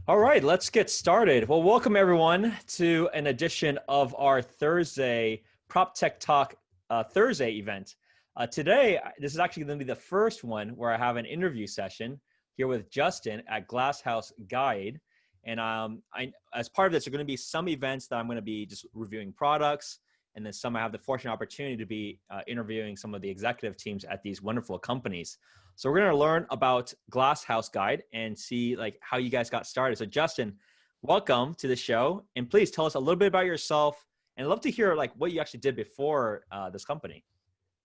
All right, let's get started. Well, welcome everyone to an edition of our Thursday Proptech Talk Thursday event. Today, this is actually going to be the first one where I have an interview session here with Justin at Glass House Guide. And as part of this, there are going to be some events that I'm going to be just reviewing products, and then some I have the fortunate opportunity to be interviewing some of the executive teams at these wonderful companies. So we're going to learn about Glass House Guide and see like how you guys got started. So Justin, welcome to the show. And please tell us a little bit about yourself. And I'd love to hear like what you actually did before this company.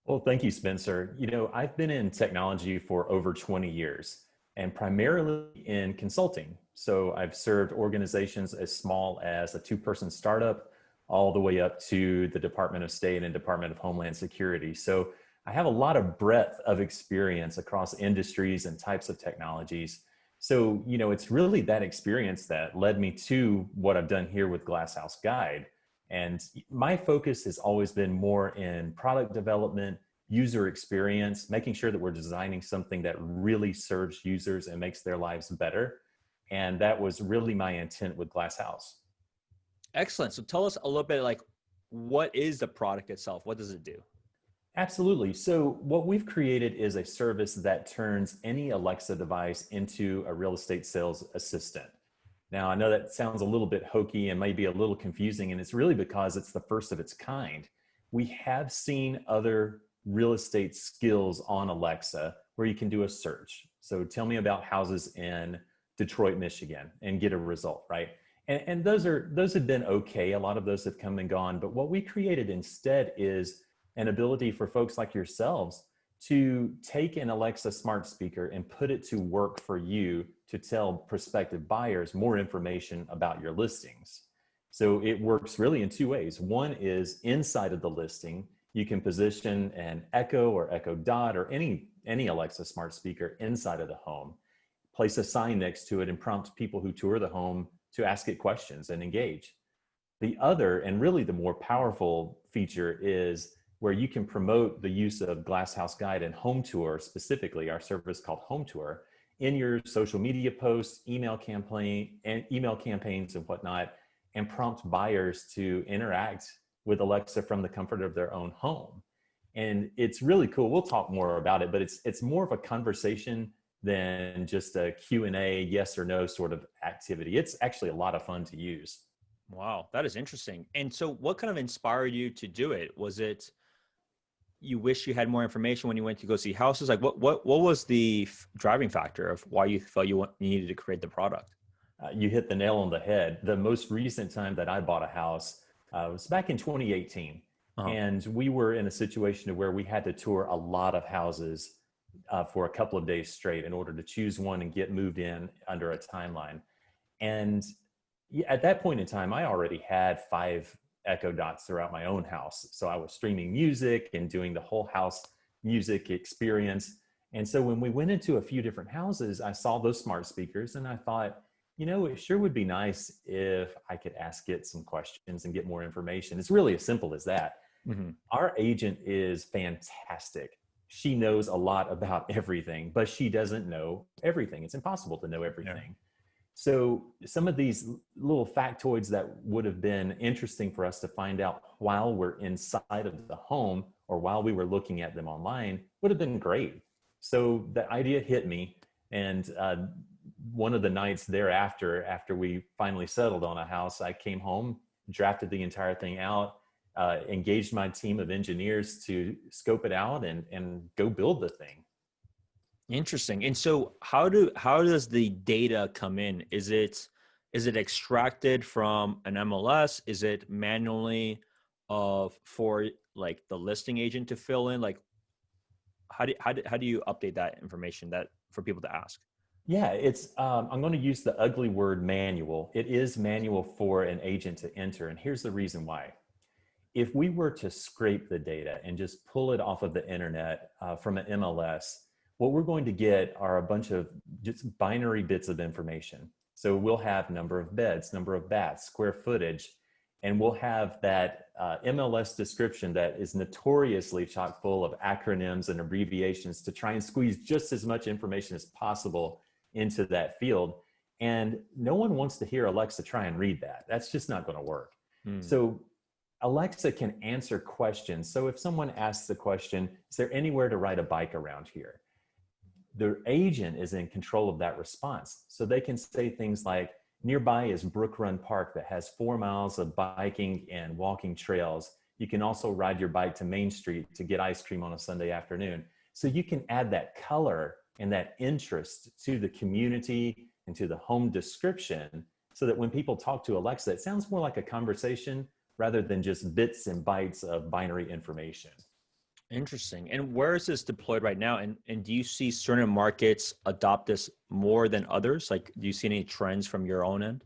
Well, thank you, Spencer. I've been in technology for over 20 years and primarily in consulting. So I've served organizations as small as a two-person startup all the way up to the Department of State and Department of Homeland Security. So I have a lot of breadth of experience across industries and types of technologies. So, it's really that experience that led me to what I've done here with Glass House Guide. And my focus has always been more in product development, user experience, making sure that we're designing something that really serves users and makes their lives better. And that was really my intent with Glass House. Excellent. So tell us a little bit like what is the product itself? What does it do? Absolutely. So what we've created is a service that turns any Alexa device into a real estate sales assistant. Now, I know that sounds a little bit hokey and maybe a little confusing, and it's really because it's the first of its kind. We have seen other real estate skills on Alexa where you can do a search. So tell me about houses in Detroit, Michigan, and get a result, right? And those have been okay. A lot of those have come and gone. But what we created instead is an ability for folks like yourselves to take an Alexa smart speaker and put it to work for you to tell prospective buyers more information about your listings. So it works really in two ways. One is inside of the listing, you can position an Echo or Echo Dot or any Alexa smart speaker inside of the home, place a sign next to it and prompt people who tour the home to ask it questions and engage. The other, and really the more powerful feature, is where you can promote the use of Glass House Guide and Home Tour, specifically our service called Home Tour, in your social media posts, email campaigns and whatnot, and prompt buyers to interact with Alexa from the comfort of their own home. And it's really cool. We'll talk more about it, but it's more of a conversation than just a Q&A, yes or no sort of activity. It's actually a lot of fun to use. Wow, that is interesting. And so what kind of inspired you to do it? Was it you wish you had more information when you went to go see houses? Like what was the driving factor of why you felt you needed to create the product? You hit the nail on the head. The most recent time that I bought a house was back in 2018. Uh-huh. And we were in a situation where we had to tour a lot of houses for a couple of days straight in order to choose one and get moved in under a timeline. And at that point in time, I already had 5 Echo Dots throughout my own house. So I was streaming music and doing the whole house music experience. And so when we went into a few different houses, I saw those smart speakers and I thought, it sure would be nice if I could ask it some questions and get more information. It's really as simple as that. Mm-hmm. Our agent is fantastic. She knows a lot about everything, but she doesn't know everything. It's impossible to know everything. Yeah. So some of these little factoids that would have been interesting for us to find out while we're inside of the home or while we were looking at them online would have been great. So the idea hit me. And one of the nights thereafter, after we finally settled on a house, I came home, drafted the entire thing out, engaged my team of engineers to scope it out and go build the thing. Interesting. And so how does the data come in? Is it extracted from an MLS? Is it manually for like the listing agent to fill in? Like how do you update that information that for people to ask? Yeah, it's I'm going to use the ugly word manual. It is manual for an agent to enter. And here's the reason why. If we were to scrape the data and just pull it off of the internet from an MLS, what we're going to get are a bunch of just binary bits of information. So we'll have number of beds, number of baths, square footage, and we'll have that MLS description that is notoriously chock full of acronyms and abbreviations to try and squeeze just as much information as possible into that field. And no one wants to hear Alexa try and read that. That's just not going to work. Hmm. So Alexa can answer questions. So if someone asks the question, is there anywhere to ride a bike around here? The agent is in control of that response. So they can say things like, nearby is Brook Run Park that has 4 miles of biking and walking trails. You can also ride your bike to Main Street to get ice cream on a Sunday afternoon. So you can add that color and that interest to the community and to the home description so that when people talk to Alexa, it sounds more like a conversation rather than just bits and bytes of binary information. Interesting. And where is this deployed right now? And do you see certain markets adopt this more than others? Like, do you see any trends from your own end?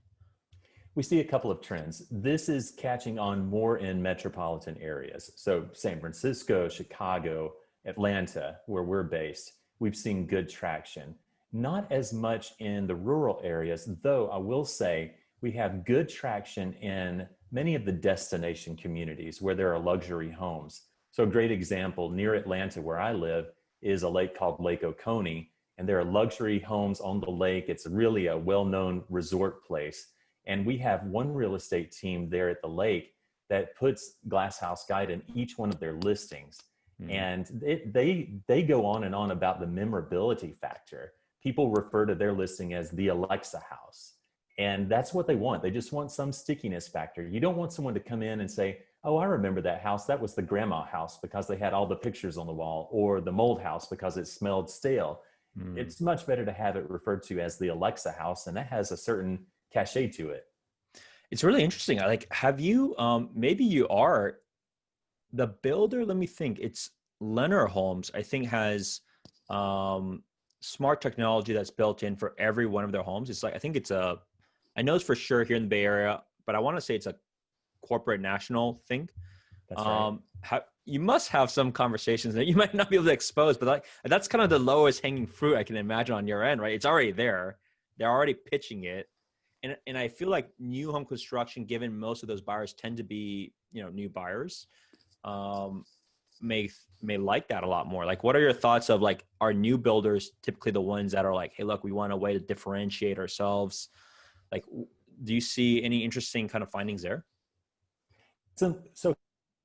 We see a couple of trends. This is catching on more in metropolitan areas. So San Francisco, Chicago, Atlanta, where we're based, we've seen good traction. Not as much in the rural areas, though I will say we have good traction in many of the destination communities where there are luxury homes. So a great example near Atlanta where I live is a lake called Lake Oconee, and there are luxury homes on the lake. It's really a well-known resort place. And we have one real estate team there at the lake that puts Glass House Guide in each one of their listings. And they go on and on about the memorability factor. People refer to their listing as the Alexa house. And that's what they want. They just want some stickiness factor. You don't want someone to come in and say, oh, I remember that house. That was the grandma house because they had all the pictures on the wall, or the mold house because it smelled stale. It's much better to have it referred to as the Alexa house, and that has a certain cachet to it. It's really interesting. Like, have you, maybe you are the builder, let me think. It's Lennar Homes, I think, has smart technology that's built in for every one of their homes. It's like, I think I know it's for sure here in the Bay Area, but I want to say it's a corporate national thing. That's right. You must have some conversations that you might not be able to expose, but that's kind of the lowest hanging fruit I can imagine on your end, right? It's already there. They're already pitching it. And I feel like new home construction, given most of those buyers tend to be, new buyers, may like that a lot more. Like, what are your thoughts of, like, are new builders typically the ones that are like, hey, look, we want a way to differentiate ourselves? Like, do you see any interesting kind of findings there? So a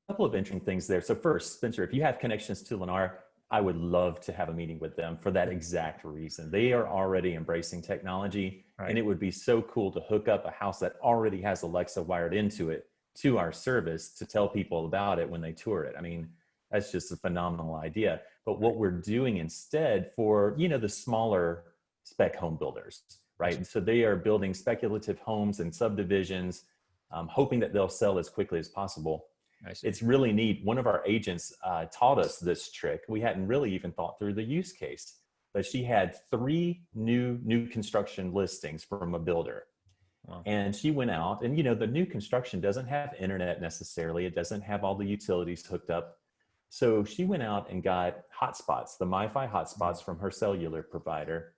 couple of interesting things there. So first, Spencer, if you have connections to Lennar, I would love to have a meeting with them for that exact reason. They are already embracing technology, right? And it would be so cool to hook up a house that already has Alexa wired into it to our service to tell people about it when they tour it. I mean, that's just a phenomenal idea. But what we're doing instead for, the smaller spec home builders, right? So they are building speculative homes and subdivisions, hoping that they'll sell as quickly as possible. It's really neat. One of our agents taught us this trick. We hadn't really even thought through the use case, but she had 3 new construction listings from a builder. Wow. And she went out and, the new construction doesn't have internet necessarily. It doesn't have all the utilities hooked up. So she went out and got hotspots, the MiFi hotspots from her cellular provider,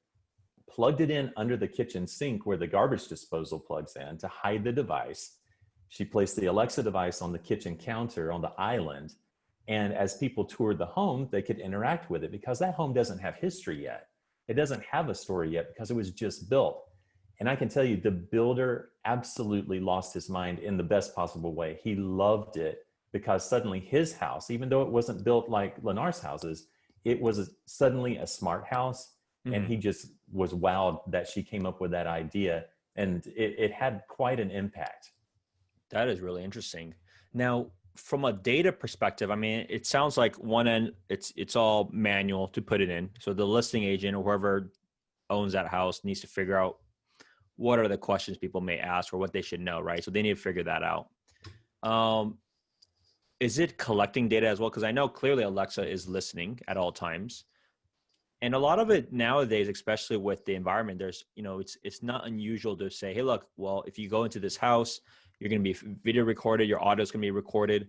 plugged it in under the kitchen sink where the garbage disposal plugs in to hide the device. She placed the Alexa device on the kitchen counter on the island. And as people toured the home, they could interact with it because that home doesn't have history yet. It doesn't have a story yet because it was just built. And I can tell you the builder absolutely lost his mind in the best possible way. He loved it because suddenly his house, even though it wasn't built like Lennar's houses, it was suddenly a smart house. Mm-hmm. And he just was wowed that she came up with that idea. And it had quite an impact. That is really interesting. Now, from a data perspective, I mean, it sounds like one end, it's all manual to put it in. So the listing agent or whoever owns that house needs to figure out what are the questions people may ask or what they should know, right? So they need to figure that out. Is it collecting data as well? Because I know clearly Alexa is listening at all times. And a lot of it nowadays, especially with the environment, there's, it's not unusual to say, hey, look, well, if you go into this house, you're going to be video recorded, your audio is going to be recorded.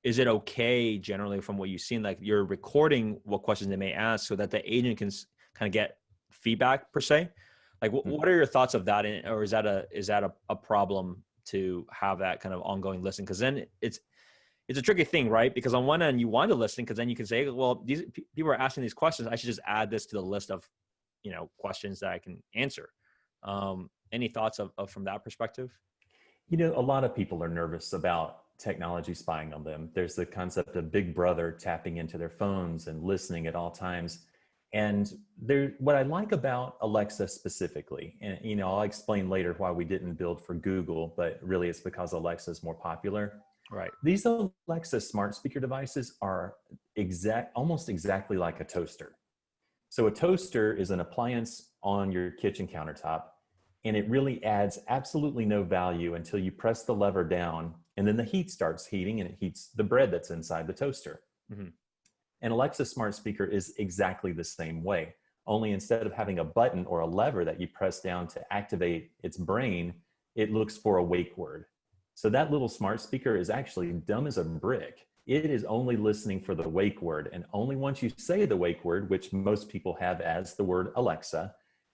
Is it okay generally from what you've seen, like you're recording what questions they may ask so that the agent can kind of get feedback per se? Like what are your thoughts of that? Or is that a problem to have that kind of ongoing listening? Because then it's a tricky thing, right? Because on one end you want to listen because then you can say, well, these people are asking these questions. I should just add this to the list of, questions that I can answer. Any thoughts of from that perspective? A lot of people are nervous about technology spying on them. There's the concept of Big Brother tapping into their phones and listening at all times. And what I like about Alexa specifically, and I'll explain later why we didn't build for Google, but really it's because Alexa is more popular. Right. These Alexa smart speaker devices are almost exactly like a toaster. So a toaster is an appliance on your kitchen countertop, and it really adds absolutely no value until you press the lever down, and then the heat starts heating and it heats the bread that's inside the toaster. Mm-hmm. An Alexa smart speaker is exactly the same way, only instead of having a button or a lever that you press down to activate its brain, it looks for a wake word. So that little smart speaker is actually dumb as a brick. It is only listening for the wake word, and only once you say the wake word, which most people have as the word Alexa,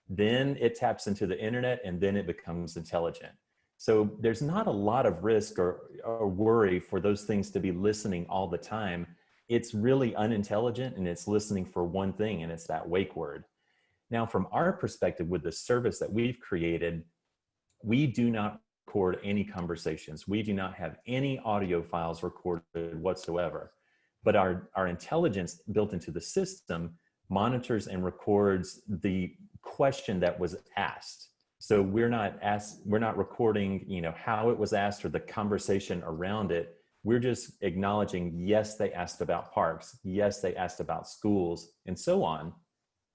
then it taps into the internet and then it becomes intelligent. So there's not a lot of risk or worry for those things to be listening all the time. It's really unintelligent and it's listening for one thing, and it's that wake word. Now, from our perspective with the service that we've created, we do not record any conversations. We do not have any audio files recorded whatsoever. But our intelligence built into the system monitors and records the question that was asked. So we're not recording, how it was asked or the conversation around it. We're just acknowledging, yes, they asked about parks. Yes, they asked about schools, and so on.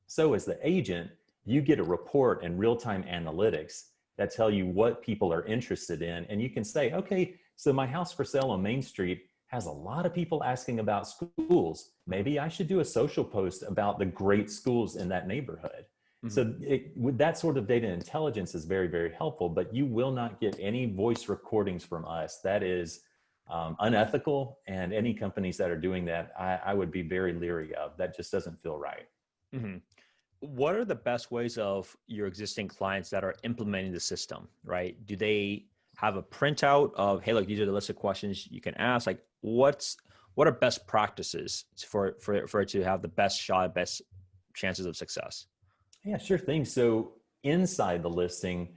So as the agent, you get a report and real-time analytics that tell you what people are interested in. And you can say, okay, so my house for sale on Main Street has a lot of people asking about schools. Maybe I should do a social post about the great schools in that neighborhood. Mm-hmm. So with that sort of data intelligence is very, very helpful, but you will not get any voice recordings from us. That is unethical. And any companies that are doing that, I would be very leery of. That just doesn't feel right. Mm-hmm. What are the best ways of your existing clients that are implementing the system, right? Do they have a printout of, hey, look, these are the list of questions you can ask? Like, what are best practices for it to have the best shot, best chances of success? Yeah, sure thing. So inside the listing,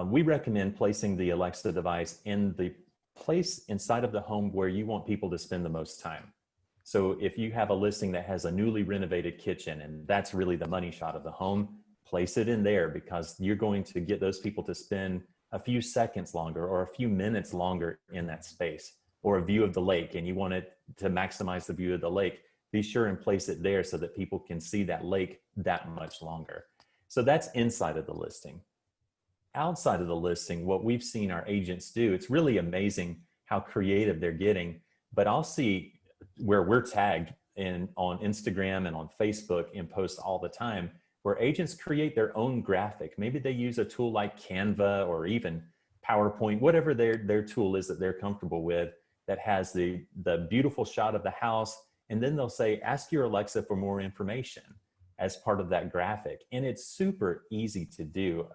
we recommend placing the Alexa device in the place inside of the home where you want people to spend the most time. So if you have a listing that has a newly renovated kitchen and that's really the money shot of the home, place it in there, because you're going to get those people to spend a few seconds longer or a few minutes longer in that space. Or a view of the lake and you want it to maximize the view of the lake, be sure and place it there so that people can see that lake that much longer. So that's inside of the listing. Outside of the listing, what we've seen our agents do, it's really amazing how creative they're getting. But I'll see where we're tagged on Instagram and on Facebook in posts all the time, where agents create their own graphic. Maybe they use a tool like Canva or even PowerPoint, whatever their tool is that they're comfortable with, that has the beautiful shot of the house. And then they'll say, ask your Alexa for more information as part of that graphic. And it's super easy to do.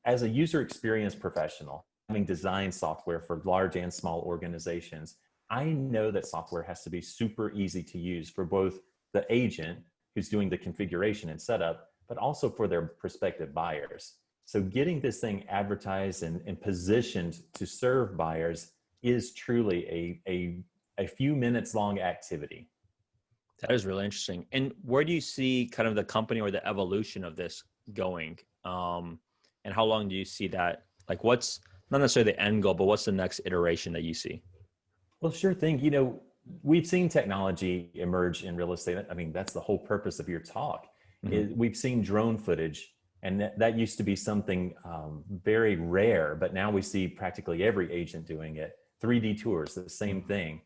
As a user experience professional, having designed software for large and small organizations, I know that software has to be super easy to use for both the agent who's doing the configuration and setup, but also for their prospective buyers. So getting this thing advertised and positioned to serve buyers is truly a few minutes long activity. That is really interesting. And where do you see kind of the company or the evolution of this going? And how long do you see that? Like, what's not necessarily the end goal, but what's the next iteration that you see? Well, sure thing. We've seen technology emerge in real estate. I mean, that's the whole purpose of your talk. Mm-hmm. We've seen drone footage, and that used to be something very rare, but now we see practically every agent doing it. 3D tours, the same thing.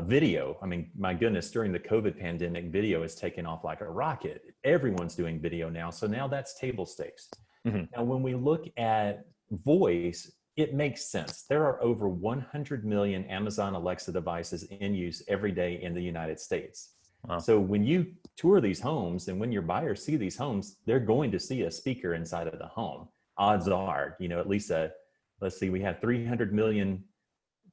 Video, I mean, my goodness, during the COVID pandemic, video has taken off like a rocket. Everyone's doing video now. So now that's table stakes. Mm-hmm. Now, when we look at voice, it makes sense. There are over 100 million Amazon Alexa devices in use every day in the United States. Wow. So when you tour these homes and when your buyers see these homes, they're going to see a speaker inside of the home. Odds are, at least let's see, we have 300 million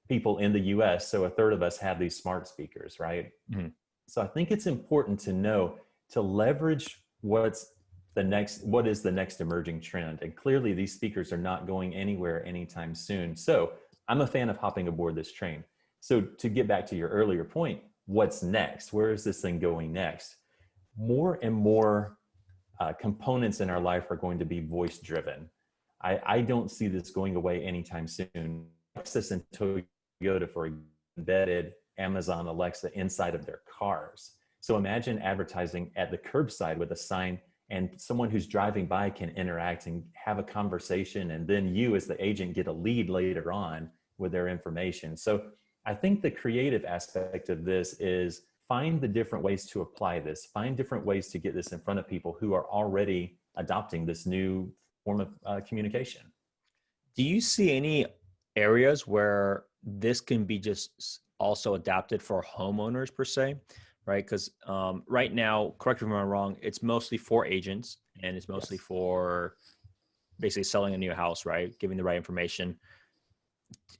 people in the US, so a third of us have these smart speakers, right? Mm-hmm. So I think it's important to know to leverage what is the next emerging trend? And clearly these speakers are not going anywhere anytime soon. So I'm a fan of hopping aboard this train. So to get back to your earlier point, what's next? Where is this thing going next? More and more components in our life are going to be voice driven. I don't see this going away anytime soon. Lexus and Toyota, for embedded Amazon Alexa inside of their cars. So imagine advertising at the curbside with a sign, and someone who's driving by can interact and have a conversation. And then you as the agent get a lead later on with their information. So I think the creative aspect of this is find the different ways to apply this, find different ways to get this in front of people who are already adopting this new form of communication. Do you see any areas where this can be just also adapted for homeowners per se, right? Because right now, correct me if I'm wrong, it's mostly for agents and it's mostly for basically selling a new house, right? Giving the right information.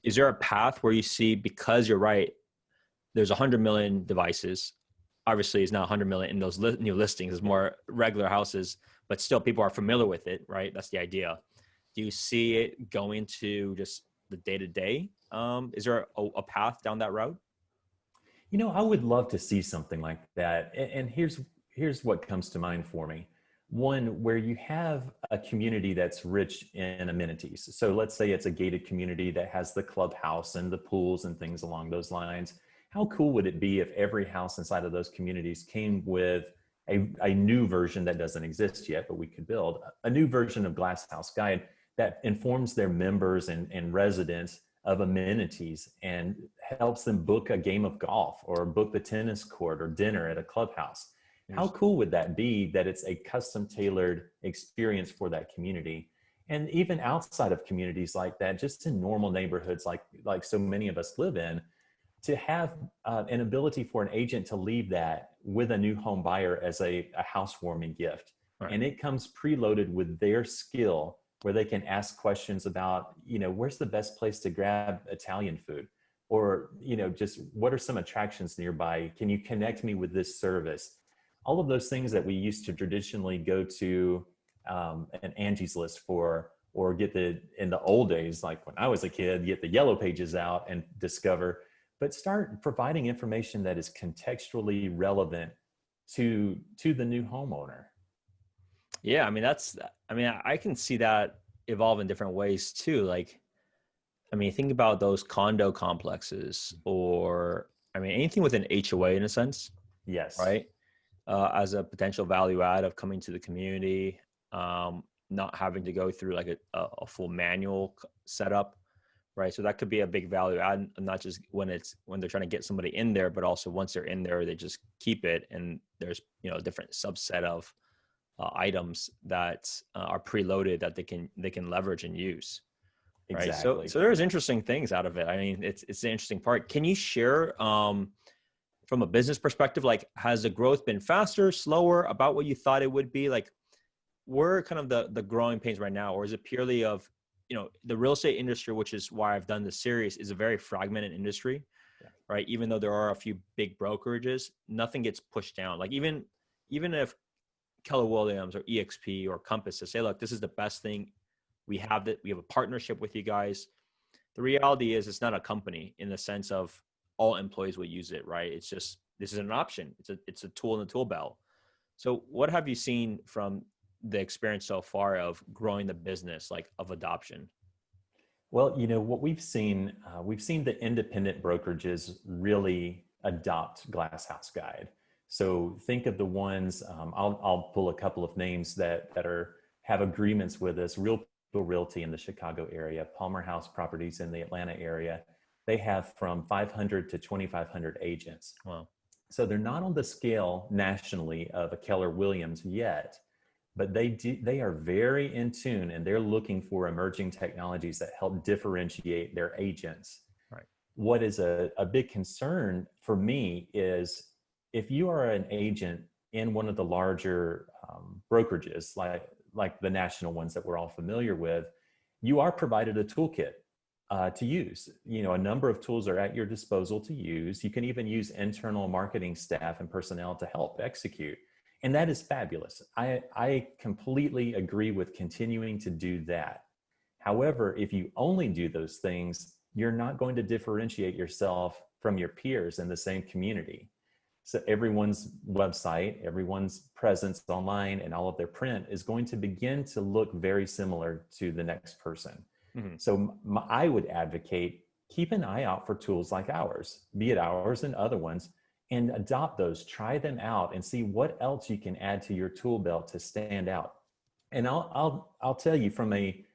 Is there a path where you see, because you're right, there's 100 million devices. Obviously, it's not 100 million in those new listings. It's more regular houses, but still people are familiar with it, right? That's the idea. Do you see it going to just the day-to-day? Is there a path down that road? You know, I would love to see something like that. And here's what comes to mind for me. One, where you have a community that's rich in amenities. So let's say it's a gated community that has the clubhouse and the pools and things along those lines. How cool would it be if every house inside of those communities came with a new version that doesn't exist yet, but we could build a new version of Glass House Guide that informs their members and residents of amenities and helps them book a game of golf or book the tennis court or dinner at a clubhouse. How cool would that be, that it's a custom tailored experience for that community? And even outside of communities like that, just in normal neighborhoods like so many of us live in, to have an ability for an agent to leave that with a new home buyer as a housewarming gift. Right. And it comes preloaded with their skill, where they can ask questions about, where's the best place to grab Italian food? Or, just what are some attractions nearby? Can you connect me with this service? All of those things that we used to traditionally go to an Angie's List for, or in the old days, like when I was a kid, get the yellow pages out and discover, but start providing information that is contextually relevant to the new homeowner. Yeah, I can see that evolve in different ways too. Like, think about those condo complexes or, anything with an HOA in a sense. Yes. Right. As a potential value add of coming to the community, not having to go through like a full manual setup. Right. So that could be a big value add, not just when they're trying to get somebody in there, but also once they're in there, they just keep it. And there's, a different subset of items that are preloaded that they can leverage and use. Right. Exactly. So there's interesting things out of it. It's the interesting part. Can you share from a business perspective, like, has the growth been faster, slower, about what you thought it would be? Like, where are kind of the growing pains right now? Or is it purely of, the real estate industry, which is why I've done this series, is a very fragmented industry, right? Even though there are a few big brokerages, nothing gets pushed down. Like even if Keller Williams or EXP or Compass to say, look, this is the best thing. We have a partnership with you guys. The reality is it's not a company in the sense of all employees will use it, right? It's just, this is an option. It's a tool in the tool belt. So what have you seen from the experience so far of growing the business, like of adoption? Well, what we've seen the independent brokerages really adopt Glass House Guide. So think of the ones, I'll pull a couple of names that have agreements with us. Realtor Realty in the Chicago area, Palmer House Properties in the Atlanta area. They have from 500 to 2,500 agents. Wow. So they're not on the scale nationally of a Keller Williams yet, but they are very in tune, and they're looking for emerging technologies that help differentiate their agents. Right. What is a big concern for me is if you are an agent in one of the larger brokerages, like the national ones that we're all familiar with, you are provided a toolkit to use. A number of tools are at your disposal to use. You can even use internal marketing staff and personnel to help execute. And that is fabulous. I completely agree with continuing to do that. However, if you only do those things, you're not going to differentiate yourself from your peers in the same community. So everyone's website, everyone's presence online, and all of their print is going to begin to look very similar to the next person. Mhm. So I would advocate keep an eye out for tools like ours, be it ours and other ones, and adopt those, try them out, and see what else you can add to your tool belt to stand out. And I'll tell you from a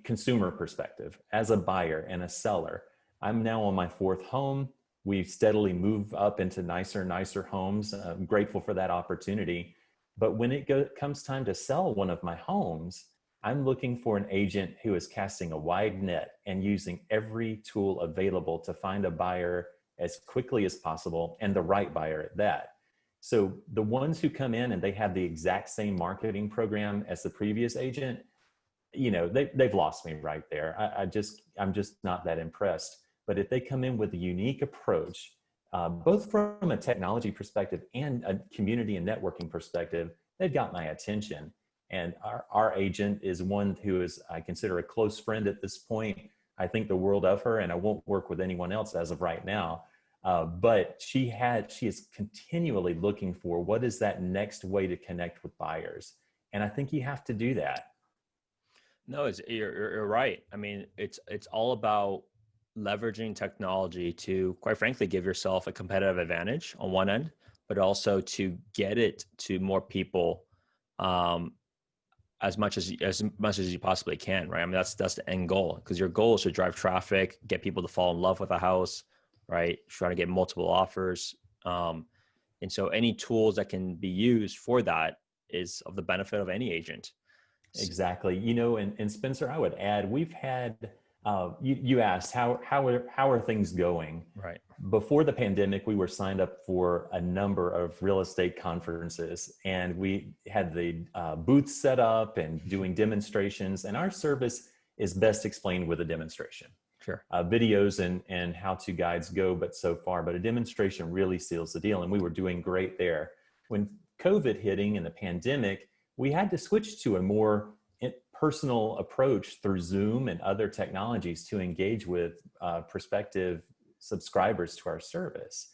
consumer perspective, as a buyer and a seller, I'm now on my fourth home. We steadily move up into nicer and nicer homes. I'm grateful for that opportunity. But when it comes time to sell one of my homes, I'm looking for an agent who is casting a wide net and using every tool available to find a buyer as quickly as possible, and the right buyer at that. So the ones who come in and they have the exact same marketing program as the previous agent, they've lost me right there. I'm just not that impressed. But if they come in with a unique approach, both from a technology perspective and a community and networking perspective, they've got my attention. And our agent is one who is, I consider, a close friend at this point. I think the world of her, and I won't work with anyone else as of right now. But she is continually looking for what is that next way to connect with buyers. And I think you have to do that. No, you're right. I mean, it's all about leveraging technology to, quite frankly, give yourself a competitive advantage on one end, but also to get it to more people as much as you possibly can, right? I mean, that's the end goal, because your goal is to drive traffic, get people to fall in love with a house, right? Trying to get multiple offers. And so any tools that can be used for that is of the benefit of any agent. Exactly. And Spencer, I would add, we've had, you asked, how are things going? Right. Before the pandemic, we were signed up for a number of real estate conferences, and we had the booths set up and doing demonstrations. And our service is best explained with a demonstration. Sure. Videos and how-to guides go, but a demonstration really seals the deal. And we were doing great there. When COVID hitting and the pandemic, we had to switch to a more personal approach through Zoom and other technologies to engage with prospective subscribers to our service.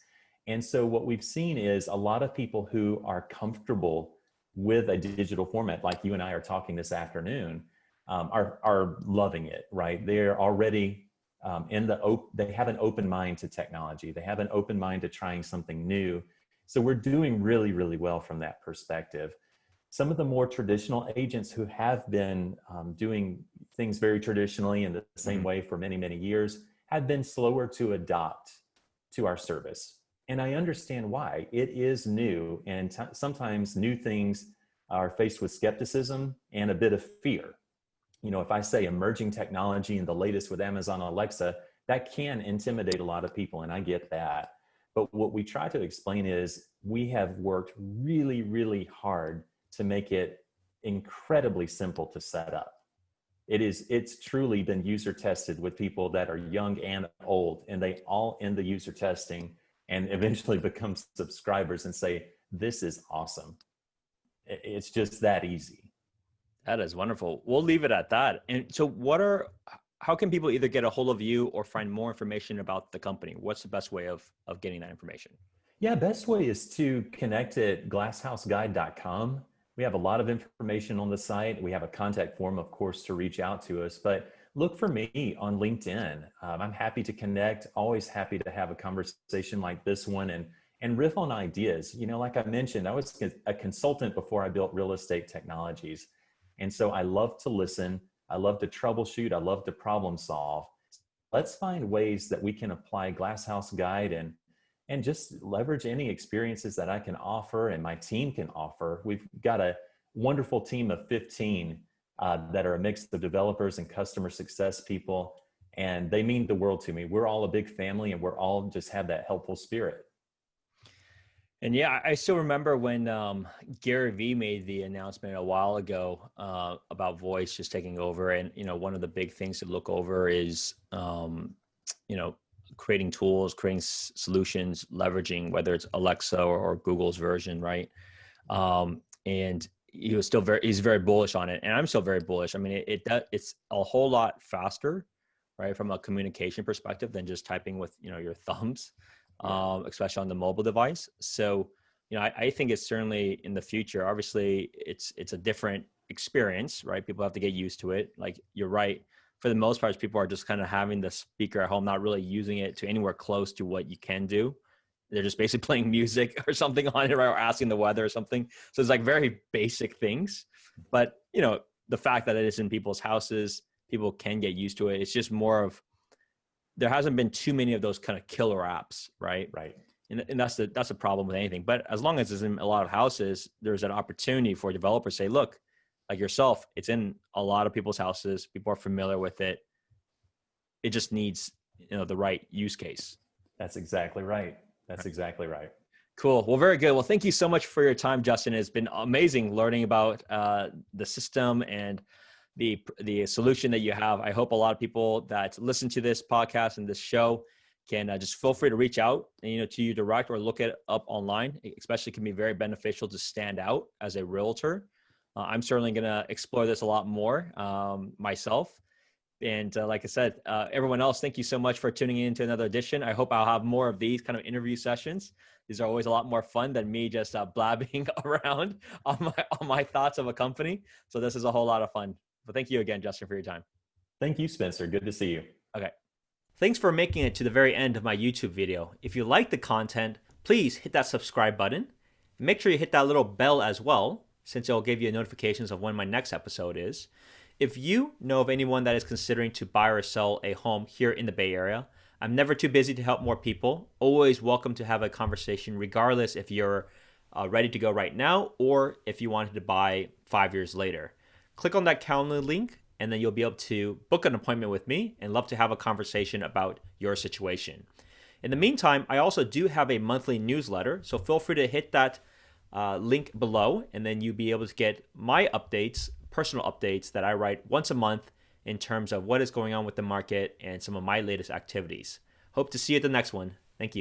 And so what we've seen is a lot of people who are comfortable with a digital format, like you and I are talking this afternoon, are loving it, right? They're already they have an open mind to technology. They have an open mind to trying something new. So we're doing really, really well from that perspective. Some of the more traditional agents who have been doing things very traditionally in the same way for many, many years have been slower to adopt to our service. And I understand why. It is new, and sometimes new things are faced with skepticism and a bit of fear. If I say emerging technology and the latest with Amazon Alexa, that can intimidate a lot of people, and I get that. But what we try to explain is we have worked really, really hard to make it incredibly simple to set up. It's truly been user tested with people that are young and old, and they all end the user testing and eventually become subscribers and say, this is awesome. It's just that easy. That is wonderful. We'll leave it at that. And so how can people either get a hold of you or find more information about the company? What's the best way of getting that information? Yeah, best way is to connect at glasshouseguide.com. We have a lot of information on the site. We have a contact form, of course, to reach out to us, but look for me on LinkedIn. I'm happy to connect, always happy to have a conversation like this one and riff on ideas. Like I mentioned, I was a consultant before I built Real Estate Technologies. And so I love to listen. I love to troubleshoot. I love to problem solve. Let's find ways that we can apply Glasshouse Guide and just leverage any experiences that I can offer and my team can offer. We've got a wonderful team of 15 that are a mix of developers and customer success people, and they mean the world to me. We're all a big family, and we're all just have that helpful spirit. And yeah, I still remember when Gary Vee made the announcement a while ago about voice just taking over. And, one of the big things to look over is, creating tools, creating solutions, leveraging whether it's Alexa or Google's version, right? And he's very bullish on it, and I'm still very bullish. I mean, it's a whole lot faster, right, from a communication perspective than just typing with your thumbs, Yeah. especially on the mobile device. So I think it's certainly in the future. Obviously, it's a different experience, right? People have to get used to it. Like, you're right. For the most part, people are just kind of having the speaker at home, not really using it to anywhere close to what you can do. They're just basically playing music or something on it, right? Or asking the weather or something. So it's like very basic things. But, the fact that it is in people's houses, people can get used to it. It's just more of, there hasn't been too many of those kind of killer apps, right? Right. And that's the problem with anything. But as long as it's in a lot of houses, there's an opportunity for developers to say, look, like yourself, it's in a lot of people's houses. People are familiar with it. It just needs, the right use case. That's exactly right. That's exactly right. Cool. Well, very good. Well, thank you so much for your time, Justin. It's been amazing learning about the system and the solution that you have. I hope a lot of people that listen to this podcast and this show can just feel free to reach out, to you direct, or look it up online. It especially can be very beneficial to stand out as a realtor. I'm certainly going to explore this a lot more myself. And like I said, everyone else, thank you so much for tuning in to another edition. I hope I'll have more of these kind of interview sessions. These are always a lot more fun than me just blabbing around on my thoughts of a company. So this is a whole lot of fun. But thank you again, Justin, for your time. Thank you, Spencer. Good to see you. Okay. Thanks for making it to the very end of my YouTube video. If you like the content, please hit that subscribe button. Make sure you hit that little bell as well, since it'll give you notifications of when my next episode is. If you know of anyone that is considering to buy or sell a home here in the Bay Area, I'm never too busy to help more people. Always welcome to have a conversation, regardless if you're ready to go right now or if you wanted to buy 5 years later. Click on that calendar link, and then you'll be able to book an appointment with me and love to have a conversation about your situation. In the meantime, I also do have a monthly newsletter, so feel free to hit that link below, and then you'll be able to get my updates, personal updates that I write once a month in terms of what is going on with the market and some of my latest activities. Hope to see you at the next one. Thank you.